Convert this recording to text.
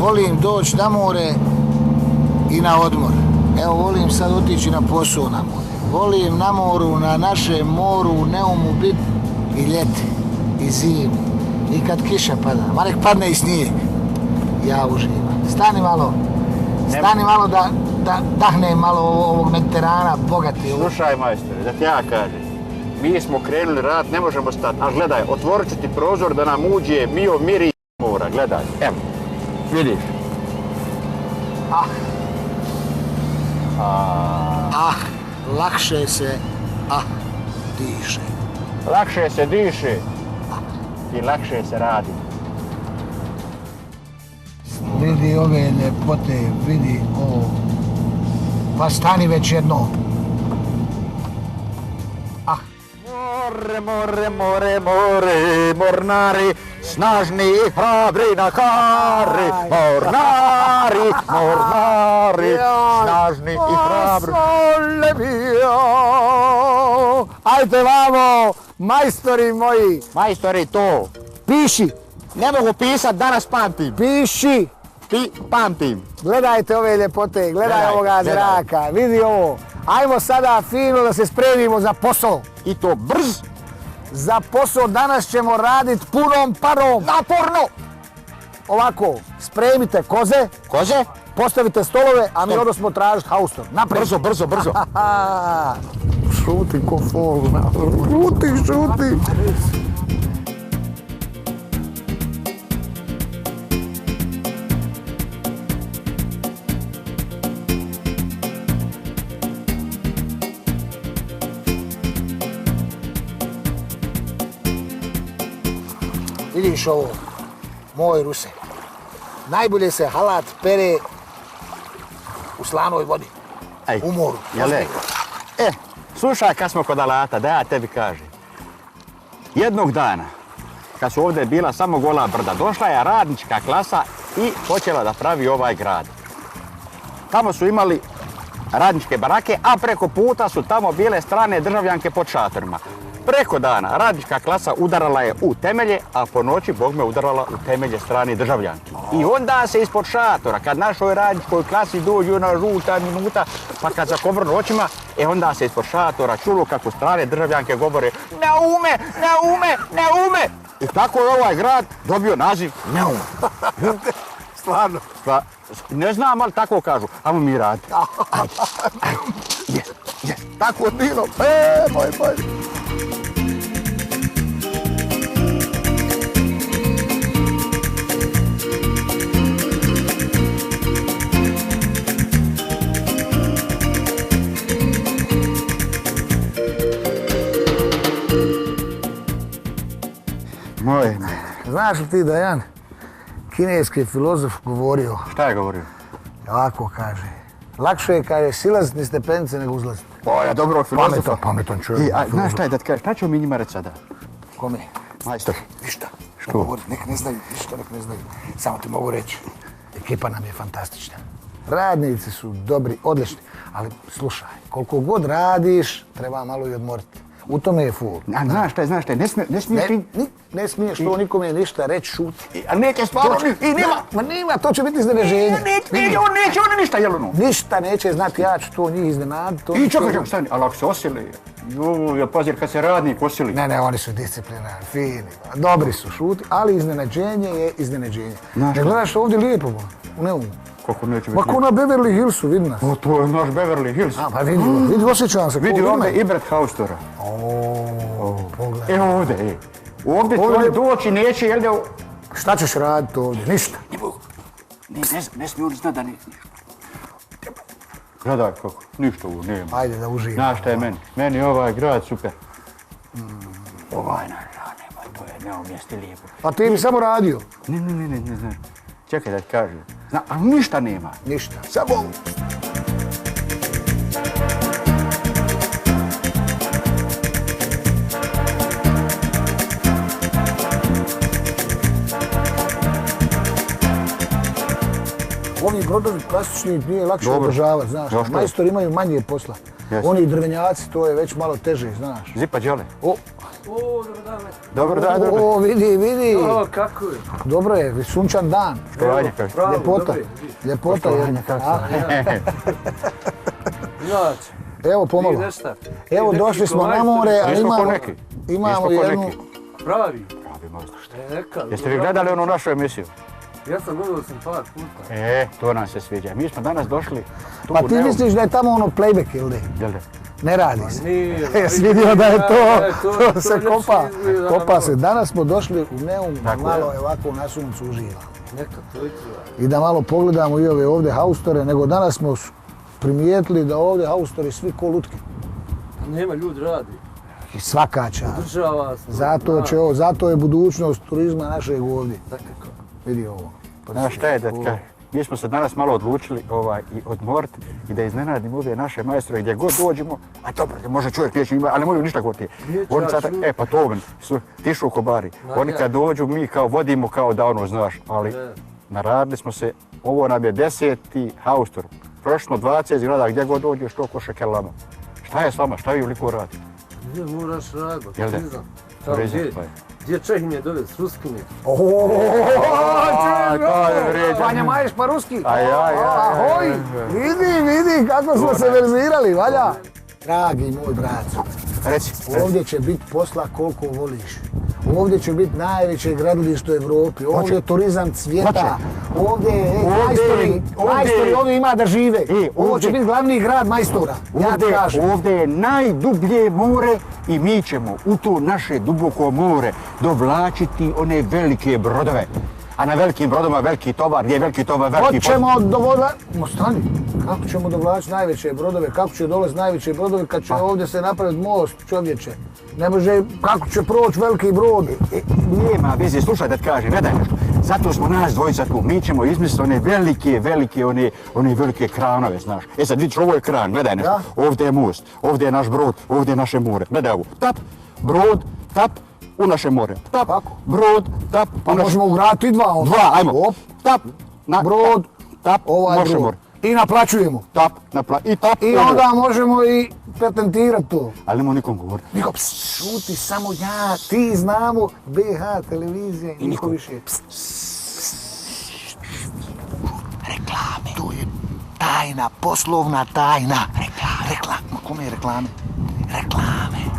volim doći na more i na odmor. Evo, volim sad otići na posao na more. Volim na moru, na našem moru, u Neumu bit i ljeti, i zimi, i kad kiša pada. Ma nek padne i snijeg. Ja uživam. Stani malo da dahnem malo ovog Mediterana, bogati. Slušaj, majstore, da ti ja kažem. Mi smo krenuli rad, ne možemo stati. Ali gledaj, otvorit ću ti prozor da nam uđe mio miris mora. Gledaj, evo. Vidiš? Lakše se, diše. Lakše se diše i lakše se radi. Vidi ove ljepote, vidi ovo. Pa stani već jedno. More, mornari, snažni i hrabri na kari. Mornari, snažni i hrabri. Sole mio. Ajde vamo, majstori moji. Majstori, to. Piši. Ne mogu pisat, danas pamtim. Piši. Pamtim. Gledajte ove ljepote, gledaj ovoga zraka, vidi ovo. Ajmo sada fino da se spremimo za posao. I to brz. Za posao danas ćemo raditi punom parom. Naporno. Ovako, spremite koze. Koze? Postavite stolove, a mi odnosmo tražiti haustor. Naprijed. Brzo. Šuti ko fol. Šuti. Vidiš ovo, moj Ruse, najbolje se halat pere u slanoj vodi, u moru. Slušaj, kad smo kod alata, da ja tebi kažem. Jednog dana, kad su ovdje bila samo gola brda, došla je radnička klasa i počela da pravi ovaj grad. Tamo su imali radničke barake, a preko puta su tamo bile strane državljanke pod šatorima. Preko dana radnička klasa udarala je u temelje, a po noći bogme udarala u temelje strani državljanki. I onda se ispod šatora, kad našoj radničkoj klasi dođu na žuta minuta, pa kad zakovrnu očima, onda se ispod šatora čulo kako strane državljanke govore ne ume! I tako je ovaj grad dobio naziv Neum. Stvarno. Pa, ne znam, ali tako kažu. Ajmo mi raditi. Tako je bilo. Moj. Znaš li ti da jedan kineski filozof govorio? Šta je govorio? Ovako kaže. Lakše je, kaže, silaziti ni stepenice nego uzlaziti. O, ja dobrog filozofa. Pametan čovjek. Znaš šta je da ti kažeš, šta ćemo mi njima reći sada? Kome? Majstor. Ništa. Što? Govori, nek ne znaju, ništa nek ne znaju. Samo ti mogu reći. Ekipa nam je fantastična. Radnici su dobri, odlični. Ali slušaj, koliko god radiš, treba malo i odmoriti. U tome je ful. Znaš šta je, ne smiješ ti... Ne smiješ to nikome ništa reći, šuti. A neće stvarno i nema. Ma nema, to će biti iznenaženje. Neće oni ništa, jel ono? Ništa neće znati, ja ću to njih iznenaditi. I čekaj, stani, ali ako se osili, pazir kad se radnik osili. Ne, oni su disciplinarni, fini, dobri su, šuti, ali iznenađenje je iznenađenje. Ne gledaš ovdje lijepo, u Neumu. Kako neće biti? Ma ko na Beverly Hillsu, vidi nas. O, to je naš Beverly Hills. Pa vidi, osjećam se. Vidi ovdje Ibrat Haustora. Pogledaj. Evo ovdje, Ovdje će oni doći, neće, jel da... Šta ćeš raditi ovdje? Ništa. Ne smiju oni znati da ne... Gledaj kako, ništa ovo nema. Ajde da uživam. Znaš šta je meni? Meni je ovaj grad super. Ovaj naš grad nema, to je neumjesti lijepo. A ti mi samo radio? Ne znam. Čekaj da ti kažem. Ali ništa nema. Ništa. Samo... Ovi brodovi klasični nije lakše održavati, znaš. Majstori imaju manje posla. Oni drvenjaci, to je već malo teže, znaš. Zipa đole. O, dobar dan. Dobro dan, dobro. O, vidi. O, kako je? Dobro je, sunčan dan. Štovanje, kaže. Bravo, Ljepota. dobri. Ljepota jedna. A? Inače, Evo ti pomalo. nešta. Evo došli smo na more, a Nismo ko imamo, neki. imamo Nismo ko jednu... neki. Pravi. Pravi majstor, šta? Neka. Jeste vi gledali onu našu emisiju? Ja sam gledao sam par puta. To nam se sviđa. Mi smo danas došli tu Pa u ti Neum. misliš da je tamo ono playback ili ne? Jel da? Ne radi se. Nije. Jesi vidio da je to se ljepše kopa. izgleda Kopa na se. Danas smo došli u Neum, Tako malo je. ovako na suncu uživamo. Neka to izgleda. I da malo pogledamo i ove ovdje haustore, nego danas smo primijetili da ovdje haustori svi ko lutke. Nema, ljudi radi. I svaka čast. Država se. Zato je budućnost turizma našeg ovdje. Takako. Vidi ovo. Znaš šta je da ti kažem? Mi smo se danas malo odlučili i odmoriti i da iznenadimo ove naše majstore gdje god dođemo, a dobro, može čovjek neće imati, ali moraju ništa govoriti. Oni sad, pa to tišu u Kobari. Oni kad dođu, mi kao vodimo kao da ono znaš, ali naradili smo se, ovo nam je 10. haustor. Prošlo 20 zgrada, gdje god dođeš, to ko šekelama. Šta je s vama, šta vi uliko radi? Gdje moraš raditi? Jel da? Turizam. Tamo gdje? Gdje Čehinje dole s Ruskine? Vanja Maješ pa ruski. Ahoj, vidi kako smo se verzirali, valja. Dragi moj braco, reci. ovdje će biti posla koliko voliš. Ovdje će biti najveće gradilište u Evropi. Ovdje je turizam cvjeta. Ovdje majstori ovdje ima da žive. Ovo će biti glavni grad majstora. Ja ti kažem. Ovdje je najdublje more i mi ćemo u to naše duboko more dovlačiti one velike brodove. A na velikim brodovima veliki tovar, gdje je veliki tovar, veliki Hoćemo dovoditi... Stani, kako ćemo dovlačiti najveće brodove, kako će dolaziti najveće brodove kad će ovdje se napraviti most, čovječe? Ne može, kako će proći veliki brod? Nema veze, slušaj da ti kažem, gledaj nešto. Zato smo nas dvojica tu, mi ćemo izmisliti one velike kranove, znaš. Sad vidiš, ovo je kran, gledaj nešto. Ovdje je most, ovdje je naš brod, ovdje je naše more. Gledaj ovo, tap, brod, tap, u naše more. Tap, brod, tap, Pa možemo ugraditi dva onda. Dva, ajmo. Tap, brod, tap, ovaj brod. I naplaćujemo. Tap, i tap. I onda možemo i patentirati to. Ali nemoj nikom govoriti. Niko, šuti, samo ja, ti znamo, BH televizija i niko više. Reklame. To je tajna, poslovna tajna. Reklame. Kome je reklame? Reklame.